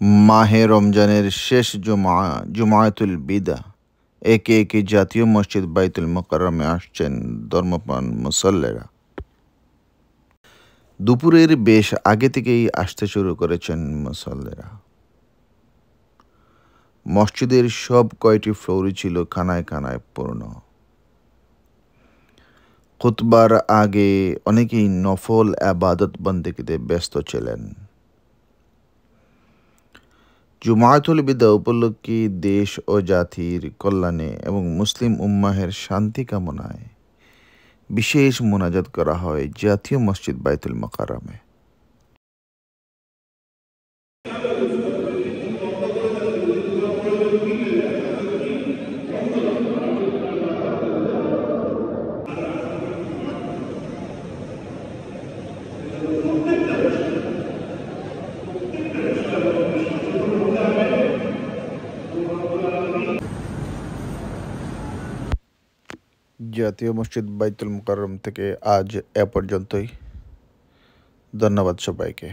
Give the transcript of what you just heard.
মাহে রমজানের শেষ জুমাতুল বিদা একে একে জাতীয় মসজিদ বাইতুল মোকাররমে আসছেন ধর্মপ্রাণ মুসল্লিরা। দুপুরের বেশ আগে থেকেই আসতে শুরু করেছেন মুসল্লিরা। মসজিদের সব কয়টি ফ্লোরই ছিল খানায় খানায় পূর্ণ। খুতবার আগে অনেকেই নফল ইবাদত বন্দেগীতে ব্যস্ত ছিলেন। জুমাতুল বিদা উপলক্ষে দেশ ও জাতির কল্যাণে এবং মুসলিম উম্মাহের শান্তি কামনায় বিশেষ মোনাজাত করা হয় জাতীয় মসজিদ বাইতুল মোকাররমে। জাতীয় মসজিদ বাইতুল মোকাররম থেকে আজ এ পর্যন্তই। ধন্যবাদ সবাইকে।